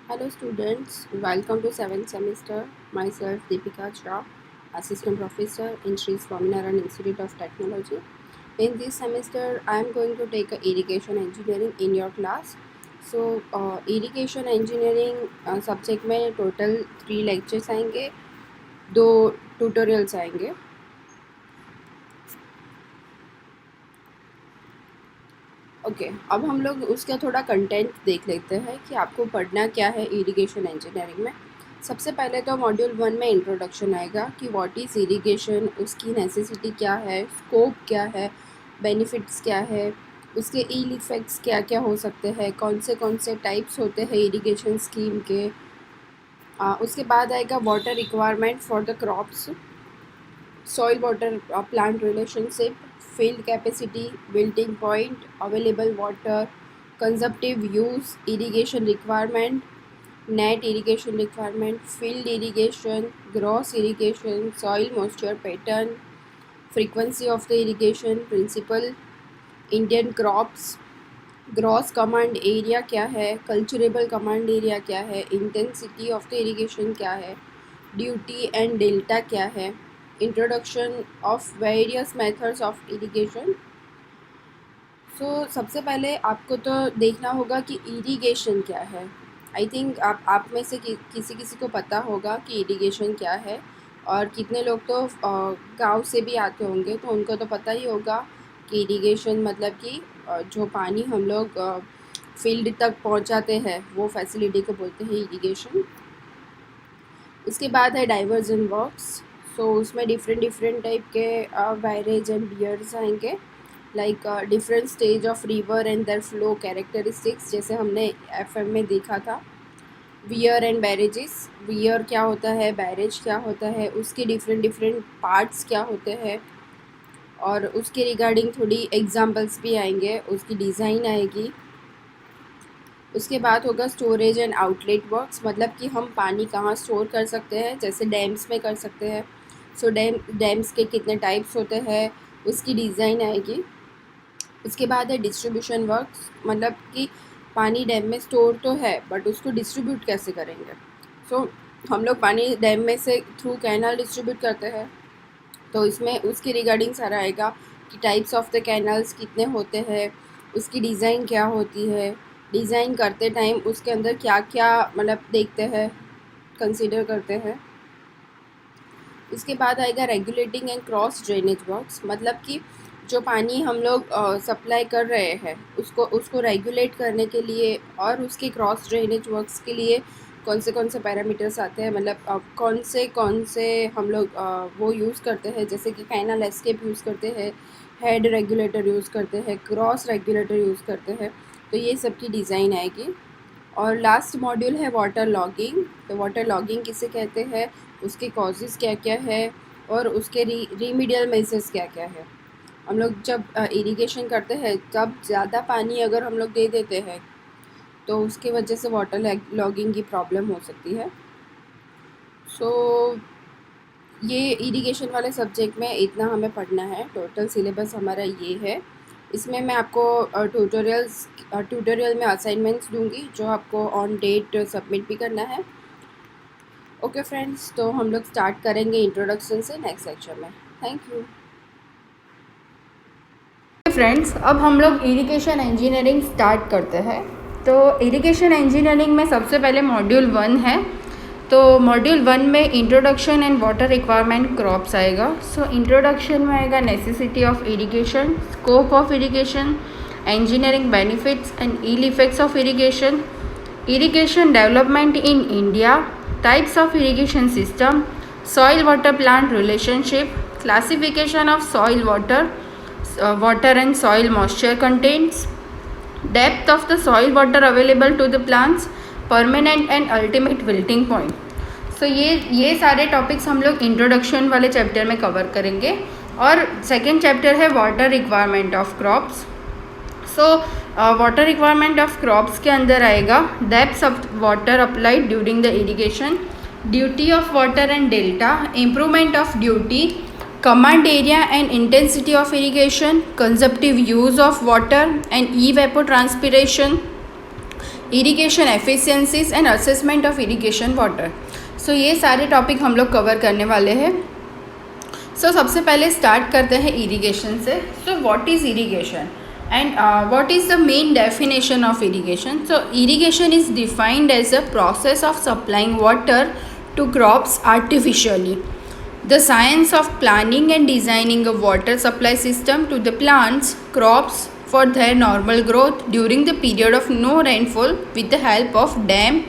Hello students, welcome to 7th semester. Myself Deepika Jha, Assistant Professor in Sri Swaminarayan Institute of Technology. In this semester, I am going to take irrigation engineering in your class. So, irrigation engineering subject में total 3 lectures आएंगे, 2 tutorials आएंगे. Okay अब हम लोग उसका थोड़ा content देख लेते हैं कि आपको पढ़ना क्या है इरिगेशन इंजीनियरिंग में. सबसे पहले तो मॉड्यूल 1 में इंट्रोडक्शन आएगा कि व्हाट इज़ इरिगेशन, उसकी नेसेसिटी क्या है, स्कोप क्या है, बेनिफिट्स क्या है, उसके इल इफेक्ट्स क्या क्या हो सकते हैं, कौन से टाइप्स होते हैं इरिगेशन स्कीम के. उसके बाद आएगा water requirement for the crops, soil water plant relationship, field capacity, wilting point, available water, consumptive use, irrigation requirement, net irrigation requirement, field irrigation, gross irrigation, soil moisture pattern, frequency of the irrigation principle, Indian crops, gross command area क्या है, culturable command area क्या है, intensity of the irrigation क्या है, duty and delta क्या है, introduction of various methods of irrigation. So सबसे पहले आपको तो देखना होगा कि इरिगेशन क्या है. आई थिंक आप में से किसी किसी को पता होगा कि इरिगेशन क्या है, और कितने लोग तो गांव से भी आते होंगे तो उनको तो पता ही होगा कि इरिगेशन मतलब कि जो पानी हम लोग फील्ड तक पहुंचाते हैं वो फैसिलिटी को बोलते हैं इरिगेशन. उसके बाद है डाइवर्जन वर्क्स. सो उसमें डिफरेंट टाइप के बैरेज एंड बियर्स आएंगे, like different stage of river and their flow characteristics, जैसे हमने एफएम में देखा था. वियर एंड बैरेजेस, वियर क्या होता है, बैरेज क्या होता है, उसके डिफरेंट पार्ट्स क्या होते हैं, और उसके रिगार्डिंग थोड़ी एग्जांपल्स भी आएंगे, उसकी डिज़ाइन आएगी. उसके बाद होगा स्टोरेज एंड आउटलेट वर्क्स, मतलब कि हम पानी कहाँ स्टोर कर सकते हैं, जैसे डैम्स में कर सकते हैं. सो डैम्स के कितने टाइप्स होते हैं, उसकी डिज़ाइन आएगी. उसके बाद है डिस्ट्रीब्यूशन वर्क्स, मतलब कि पानी डैम में स्टोर तो है बट उसको डिस्ट्रीब्यूट कैसे करेंगे. सो हम लोग पानी डैम में से थ्रू कैनाल डिस्ट्रीब्यूट करते हैं, तो इसमें उसकी रिगार्डिंग सारा आएगा कि टाइप्स ऑफ द कैनल्स कितने होते हैं, उसकी डिज़ाइन क्या होती है, डिज़ाइन करते टाइम उसके अंदर क्या क्या मतलब देखते हैं, कंसीडर करते हैं. इसके बाद आएगा regulating and cross drainage works, मतलब कि जो पानी हम लोग सप्लाई कर रहे हैं उसको रेगुलेट करने के लिए और उसके क्रॉस ड्रेनेज वर्क्स के लिए कौन से पैरामीटर्स आते हैं, मतलब कौन से हम लोग वो यूज़ करते हैं, जैसे कि कैनल एस्केप यूज़ करते हैं, हेड रेगुलेटर यूज़ करते हैं, क्रॉस रेगुलेटर यूज़ करते हैं. तो ये सब की डिज़ाइन आएगी. और लास्ट मॉड्यूल है वाटर लॉगिंग. तो वाटर लॉगिंग किसे कहते हैं, उसके कॉजेज़ क्या क्या है, और उसके रीमीडियल मेजर्स क्या क्या है. हम लोग जब इरिगेशन करते हैं तब ज़्यादा पानी अगर हम लोग दे देते हैं तो उसकी वजह से वाटर लॉगिंग की प्रॉब्लम हो सकती है. सो ये इरिगेशन वाले सब्जेक्ट में इतना हमें पढ़ना है. टोटल सिलेबस हमारा ये है. इसमें मैं आपको ट्यूटोरियल में असाइनमेंट्स दूंगी जो आपको ऑन डेट सबमिट भी करना है. ओके फ्रेंड्स, तो हम लोग स्टार्ट करेंगे इंट्रोडक्शन से नेक्स्ट लेक्चर में. Thank you friends. अब हम लोग इरिगेशन इंजीनियरिंग स्टार्ट करते हैं. तो इरिगेशन इंजीनियरिंग में सबसे पहले मॉड्यूल 1 है. तो मॉड्यूल 1 में introduction and water requirement crops आएगा. सो इंट्रोडक्शन में आएगा necessity of irrigation, scope of irrigation, engineering benefits and ill effects of irrigation, irrigation development in India, types of irrigation system, soil water plant relationship, classification of soil water, water and soil moisture contents, depth of the soil water available to the plants, permanent and ultimate wilting point. सो ये सारे topics हम लोग introduction वाले chapter में cover करेंगे. और second chapter है water requirement of crops. So water requirement of crops के अंदर आएगा depth of water applied during the irrigation, duty of water and delta, improvement of duty, command area and intensity of irrigation, consumptive use of water and evapotranspiration, irrigation efficiencies and assessment of irrigation water. So ये सारे topic हम लोग cover करने वाले हैं। सो सबसे पहले start करते हैं इरिगेशन से। So what is irrigation and what is the main definition of irrigation? So irrigation is defined as a process of supplying water to crops artificially. The science of planning and designing a water supply system to the plants, crops for their normal growth during the period of no rainfall with the help of dam,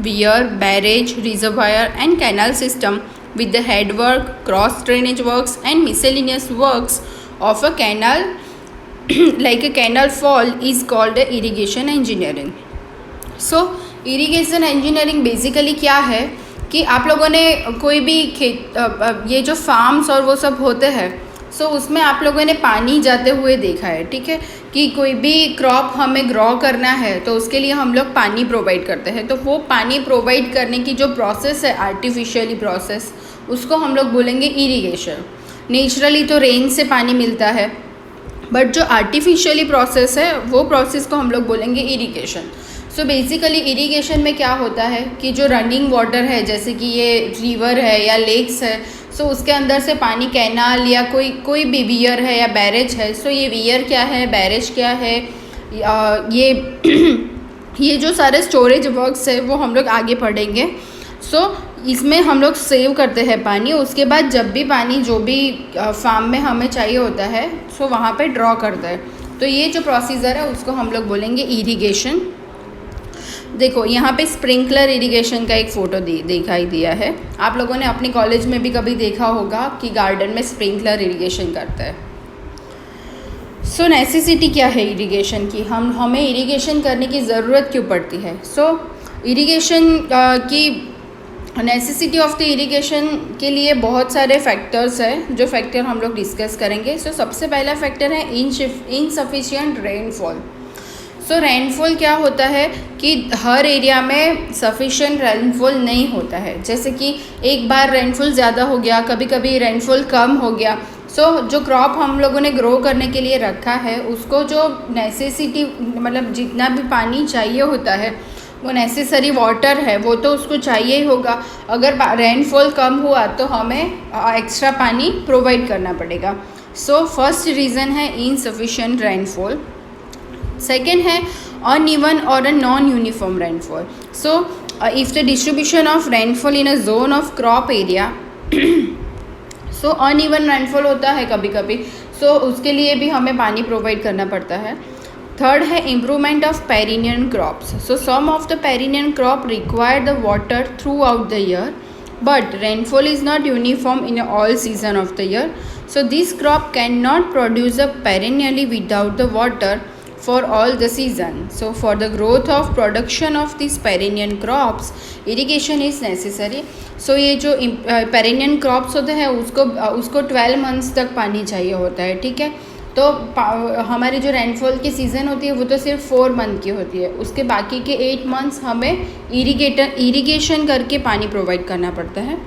weir, barrage, reservoir and canal system with the head work, cross drainage works and miscellaneous works of a canal like a canal fall is called irrigation engineering. So irrigation engineering basically क्या है कि आप लोगों ने कोई भी खेत ये जो फार्म्स और वो सब होते हैं, सो उसमें आप लोगों ने पानी जाते हुए देखा है, ठीक है, कि कोई भी क्रॉप हमें ग्रो करना है तो उसके लिए हम लोग पानी प्रोवाइड करते हैं। तो वो पानी प्रोवाइड करने की जो प्रोसेस है, आर्टिफिशियली प्रोसेस, उसको हम लोग बोलेंगे इरिगेशन। नेचुरली तो रेन से पानी मिलता है, बट जो आर्टिफिशियली प्रोसेस है वो प्रोसेस को हम लोग बोलेंगे इरिगेशन। सो बेसिकली इरिगेशन में क्या होता है कि जो रनिंग वाटर है, जैसे कि ये रिवर है या लेक्स है, सो उसके अंदर से पानी कैनाल या कोई भी वियर है या बैरेज है। सो ये वियर क्या है, बैरेज क्या है, ये जो सारे स्टोरेज वर्क्स है वो हम लोग आगे पढ़ेंगे। सो इसमें हम लोग सेव करते हैं पानी, उसके बाद जब भी पानी जो भी फार्म में हमें चाहिए होता है सो वहाँ पे ड्रॉ करते हैं। तो ये जो प्रोसीजर है उसको हम लोग बोलेंगे इरिगेशन। देखो यहाँ पे स्प्रिंकलर इरिगेशन का एक फ़ोटो दिखाई दिया है। आप लोगों ने अपने कॉलेज में भी कभी देखा होगा कि गार्डन में स्प्रिंकलर इरिगेशन करता है। सो नेसेसिटी क्या है इरिगेशन की, हमें इरिगेशन करने की ज़रूरत क्यों पड़ती है? सो इरिगेशन की नेसेसिटी ऑफ द इरिगेशन के लिए बहुत सारे फैक्टर्स हैं, जो फैक्टर हम लोग डिस्कस करेंगे। सो सबसे पहला फैक्टर है इनसफिशिएंट रेनफॉल। सो रेनफॉल क्या होता है कि हर एरिया में सफिशिएंट रेनफॉल नहीं होता है। जैसे कि एक बार रेनफॉल ज़्यादा हो गया, कभी कभी रेनफॉल कम हो गया। सो जो क्रॉप हम लोगों ने ग्रो करने के लिए रखा है उसको जो नेसेसिटी मतलब जितना भी पानी चाहिए होता है, वो नेसेसरी वाटर है वो तो उसको चाहिए ही होगा। अगर रेनफॉल कम हुआ तो हमें एक्स्ट्रा पानी प्रोवाइड करना पड़ेगा। सो फर्स्ट रीज़न है इनसफिशिएंट रेनफॉल। सेकेंड है अनइवन और a non uniform rainfall. So if the distribution of rainfall in a zone of crop area, so uneven rainfall होता है कभी कभी, सो उसके लिए भी हमें पानी प्रोवाइड करना पड़ता है। थर्ड है improvement of perennial crops. So some of the perennial crop require the water throughout the year, but rainfall is not uniform in all season of the year. So this crop can not produce a perennially without the water for all the season. So for the growth of production of these perennial crops, irrigation is necessary. So ये जो perennial crops होते हैं उसको 12 months तक पानी चाहिए होता है, ठीक है। तो हमारी जो रेनफॉल की सीज़न होती है वो तो सिर्फ 4 मंथ की होती है, उसके बाकी के 8 मंथ्स हमें इरिगेशन करके पानी प्रोवाइड करना पड़ता है।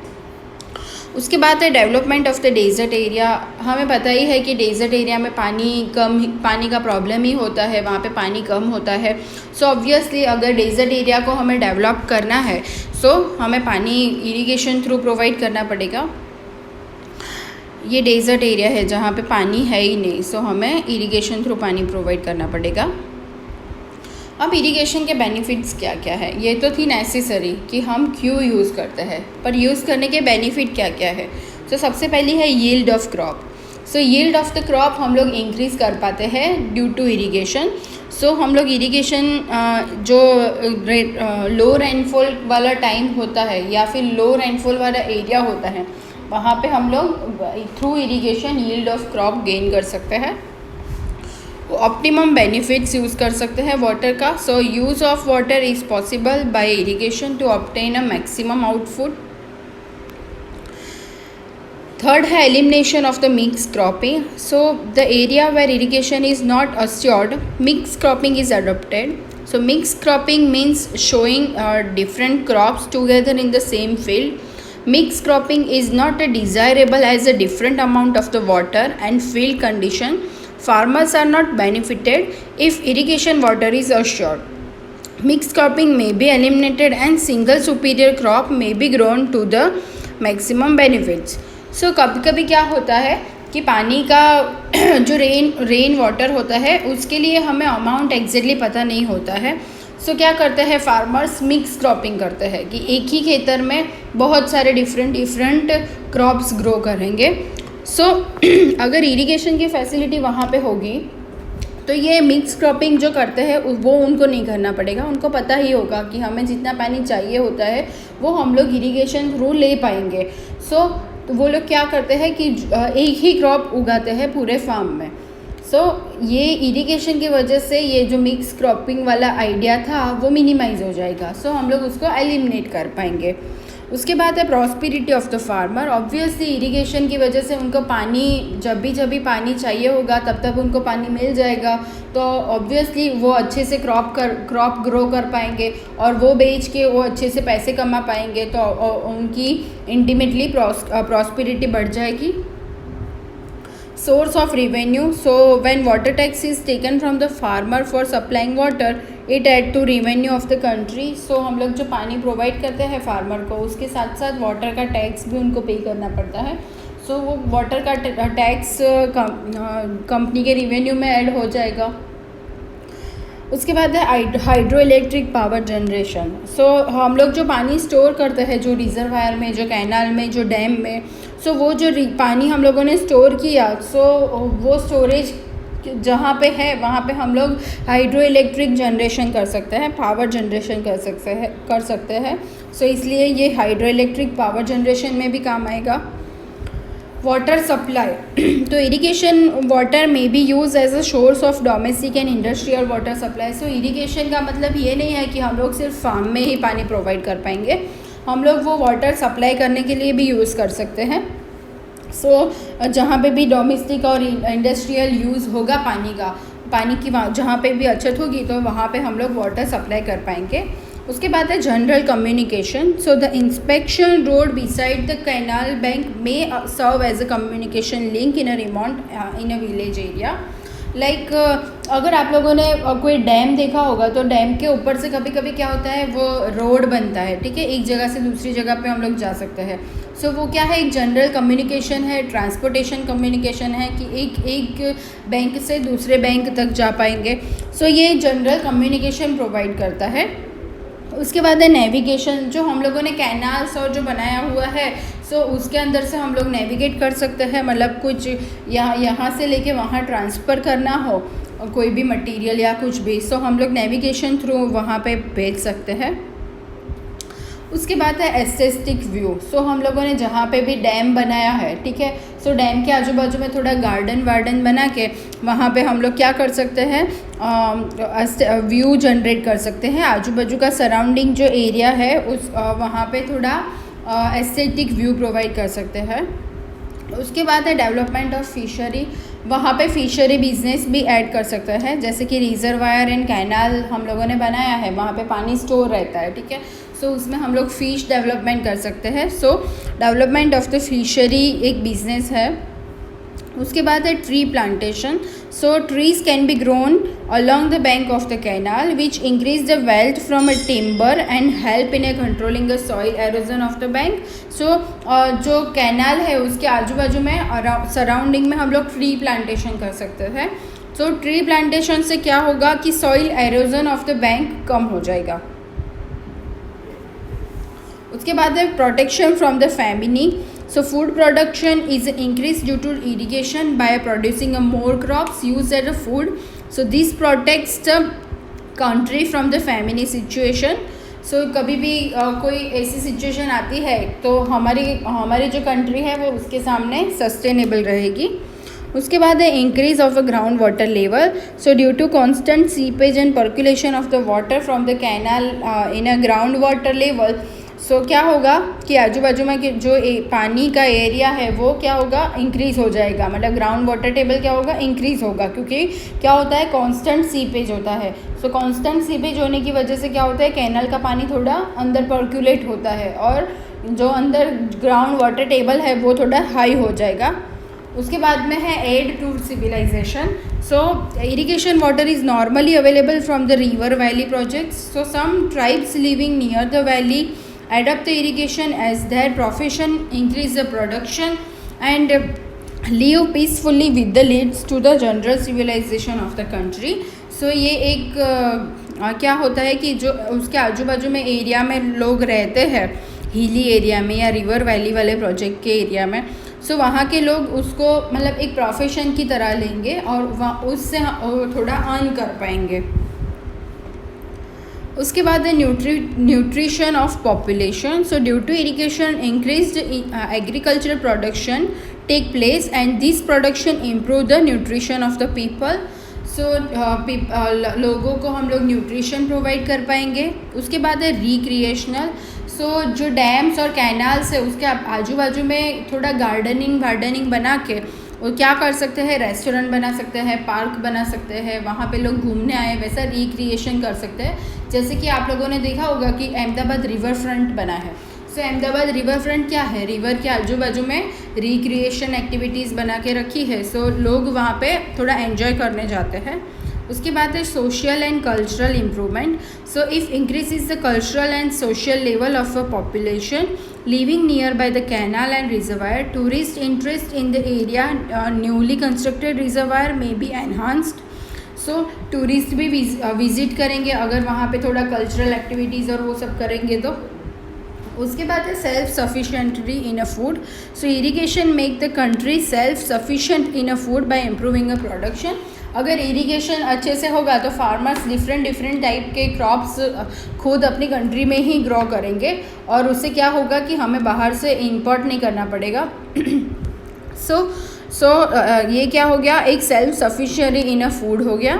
उसके बाद है development of the desert area. हमें पता ही है कि डेजर्ट एरिया में पानी का प्रॉब्लम ही होता है, वहाँ पे पानी कम होता है। सो ऑब्वियसली अगर डेजर्ट एरिया को हमें डेवलप करना है सो हमें पानी इरिगेशन थ्रू प्रोवाइड करना पड़ेगा। ये डेजर्ट एरिया है जहाँ पे पानी है ही नहीं, सो हमें इरिगेशन थ्रू पानी प्रोवाइड करना पड़ेगा। अब इरिगेशन के बेनिफिट्स क्या क्या है, ये तो थी नेसेसरी कि हम क्यों यूज़ करते हैं, पर यूज़ करने के बेनिफिट क्या क्या है। तो सबसे पहली है yield of crop. So yield of the crop हम लोग इंक्रीज़ कर पाते हैं ड्यू टू इरिगेशन। सो हम लोग इरिगेशन जो लो रेनफॉल वाला टाइम होता है या फिर लो रेनफॉल वाला एरिया होता है वहाँ पे हम लोग through irrigation yield of crop gain कर सकते हैं। ऑप्टिमम बेनिफिट्स यूज़ कर सकते हैं वाटर का। So use of water is possible by irrigation to obtain a maximum output. Third है elimination of the mix cropping. So the area where irrigation is not assured, mix cropping is adopted. So mixed cropping means showing different crops together in the same field. Mixed cropping is not desirable as a different amount of the water and field condition. Farmers are not benefited if irrigation water is assured. Mixed cropping may be eliminated and single superior crop may be grown to the maximum benefits. So कभी कभी क्या होता है कि पानी का जो rain water होता है उसके लिए हमें अमाउंट एग्जैक्टली पता नहीं होता है. सो क्या करते हैं फार्मर्स, मिक्स क्रॉपिंग करते हैं कि एक ही खेतर में बहुत सारे डिफरेंट क्रॉप्स ग्रो करेंगे. सो अगर इरिगेशन की फैसिलिटी वहाँ पे होगी तो ये मिक्स क्रॉपिंग जो करते हैं वो उनको नहीं करना पड़ेगा. उनको पता ही होगा कि हमें जितना पानी चाहिए होता है वो हम लोग इरिगेशन थ्रू ले पाएंगे. तो वो लोग क्या करते हैं कि एक ही क्रॉप उगाते हैं पूरे फार्म में. ये इरिगेशन की वजह से ये जो मिक्स क्रॉपिंग वाला आइडिया था वो मिनिमाइज़ हो जाएगा. हम लोग उसको एलिमिनेट कर पाएंगे. उसके बाद है prosperity of the farmer. Obviously irrigation की वजह से उनको पानी जब भी पानी चाहिए होगा तब उनको पानी मिल जाएगा. तो ऑब्वियसली वो अच्छे से क्रॉप ग्रो कर पाएंगे और वो बेच के वो अच्छे से पैसे कमा पाएंगे. तो उनकी इंटीमेटली प्रॉस्पेरिटी बढ़ जाएगी. Source of revenue. So when water tax is taken from the farmer for supplying water, it add to revenue of the country. So हम लोग जो पानी प्रोवाइड करते हैं फार्मर को उसके साथ साथ वाटर का टैक्स भी उनको पे करना पड़ता है. वो वाटर का टैक्स कंपनी के रिवेन्यू में ऐड हो जाएगा. उसके बाद है हाइड्रो इलेक्ट्रिक पावर जनरेशन. हम लोग जो पानी स्टोर करते हैं जो रिजर्वायर में, जो कैनाल में, जो डैम में, वो जो पानी हम लोगों ने स्टोर किया वो स्टोरेज जहाँ पे है वहाँ पे हम लोग हाइड्रो इलेक्ट्रिक जनरेशन कर सकते हैं, पावर जनरेशन कर सकते हैं. इसलिए ये हाइड्रो इलेक्ट्रिक पावर जनरेशन में भी काम आएगा. Water supply. तो इरिगेशन वाटर में be use as a source of domestic and industrial water supply. Irrigation का मतलब ये नहीं है कि हम लोग सिर्फ फार्म में ही पानी प्रोवाइड कर पाएंगे. हम लोग वो वाटर सप्लाई करने के लिए भी यूज़ कर सकते हैं. जहाँ पे भी डोमेस्टिक और इंडस्ट्रियल यूज़ होगा पानी की जहाँ पे भी अछत होगी तो वहाँ पे हम लोग वाटर सप्लाई कर पाएंगे. उसके बाद है general communication. The inspection road beside the canal bank में serve as a communication link in a village area. अगर आप लोगों ने कोई डैम देखा होगा तो डैम के ऊपर से कभी कभी क्या होता है वो रोड बनता है. ठीक है, एक जगह से दूसरी जगह पे हम लोग जा सकते हैं. वो क्या है, एक जनरल कम्युनिकेशन है, ट्रांसपोर्टेशन कम्युनिकेशन है कि एक बैंक से दूसरे बैंक तक जा पाएंगे. ये जनरल कम्युनिकेशन प्रोवाइड करता है. उसके बाद है नेविगेशन. जो हम लोगों ने कैनाल्स और जो बनाया हुआ है उसके अंदर से हम लोग नेविगेट कर सकते हैं. मतलब कुछ यहाँ से लेके वहाँ ट्रांसफ़र करना हो कोई भी मटेरियल या कुछ भी, हम लोग नेविगेशन थ्रू वहाँ पे भेज सकते हैं. उसके बाद है एस्थेटिक व्यू. हम लोगों ने जहाँ पे भी डैम बनाया है, ठीक है, डैम के आजू बाजू में थोड़ा गार्डन बना के वहाँ पे हम लोग क्या कर सकते हैं, व्यू जनरेट कर सकते हैं. आजू बाजू का सराउंडिंग जो एरिया है वहाँ पे थोड़ा एस्थेटिक व्यू प्रोवाइड कर सकते हैं. उसके बाद है डेवलपमेंट ऑफ फिशरी. वहाँ पे फिशरी बिजनेस भी ऐड कर सकते हैं. जैसे कि रिजर्वायर एंड कैनाल हम लोगों ने बनाया है, वहाँ पे पानी स्टोर रहता है. ठीक है, उसमें हम लोग फ़िश डेवलपमेंट कर सकते हैं. डेवलपमेंट ऑफ द फिशरी एक बिजनेस है. उसके बाद है tree plantation. Trees can be grown along the bank of the canal which increase the wealth from a timber and help in controlling the soil erosion of the bank. जो canal है उसके आजू बाजू में सराउंडिंग में हम लोग tree plantation कर सकते हैं. ट्री प्लांटेशन से क्या होगा कि soil erosion of the bank कम हो जाएगा. उसके बाद है protection from the famine. Food production is increase due to irrigation by producing a more crops use as a food. This protects the country from the famine situation. कभी भी कोई ऐसी सिचुएशन आती है तो हमारी जो कंट्री है वो उसके सामने सस्टेनेबल रहेगी. उसके बाद है increase of a ground water level. Due to constant seepage and percolation of the water from the canal in a ground water level. क्या होगा कि आजू बाजू में जो पानी का एरिया है वो क्या होगा, इंक्रीज़ हो जाएगा. मतलब ग्राउंड वाटर टेबल क्या होगा, इंक्रीज़ होगा. क्योंकि क्या होता है, कांस्टेंट सीपेज होता है. कांस्टेंट सीपेज होने की वजह से क्या होता है, कैनल का पानी थोड़ा अंदर पर्कुलेट होता है और जो अंदर ग्राउंड वाटर टेबल है वो थोड़ा हाई हो जाएगा. उसके बाद में है aid to civilization. So irrigation water is normally available from the river valley projects. So some tribes living near the valley adopt the irrigation as their profession, increase the production and live peacefully with the leads to the general civilization of the country. So ये एक क्या होता है कि जो उसके आजू बाजू में एरिया में लोग रहते हैं, हिली एरिया में या रिवर वैली वाले प्रोजेक्ट के एरिया में, सो वहाँ के लोग उसको मतलब एक प्रोफेशन की तरह लेंगे और वहाँ उससे थोड़ा अर्न कर पाएंगे. उसके बाद है nutrition of population. So due to irrigation increased agricultural production take place and this production improve the nutrition of the people. सो लोगों को हम लोग न्यूट्रिशन प्रोवाइड कर पाएंगे. उसके बाद है रिक्रिएशनल. सो जो डैम्स और कैनाल्स है उसके आजू बाजू में थोड़ा गार्डनिंग बना के वो क्या कर सकते हैं, रेस्टोरेंट बना सकते हैं, पार्क बना सकते हैं, वहाँ पे लोग घूमने आए वैसा रिक्रिएशन कर सकते हैं. जैसे कि आप लोगों ने देखा होगा कि अहमदाबाद रिवर फ्रंट बना है. सो अहमदाबाद रिवर फ्रंट क्या है, रिवर के आजू बाजू में रिक्रिएशन एक्टिविटीज़ बना के रखी है. सो लोग वहाँ पे थोड़ा एन्जॉय करने जाते हैं. उसके बाद है social and cultural improvement. So if increase is the cultural and social level of a population living nearby the canal and reservoir, tourist interest in the area, newly constructed reservoir may be enhanced. So tourist भी visit करेंगे अगर वहाँ पे थोड़ा cultural activities और वो सब करेंगे तो. उसके बाद है self sufficiently in a food. So irrigation make the country self sufficient in a food by improving a production. अगर इरिगेशन अच्छे से होगा तो फार्मर्स डिफरेंट टाइप के क्रॉप्स खुद अपनी कंट्री में ही ग्रो करेंगे और उससे क्या होगा कि हमें बाहर से इंपोर्ट नहीं करना पड़ेगा. सो ये क्या हो गया, एक सेल्फ सफिशिएंट इन अ फूड हो गया.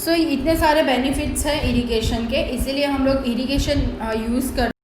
सो इतने सारे बेनिफिट्स हैं इरिगेशन के, इसीलिए हम लोग इरिगेशन यूज़ कर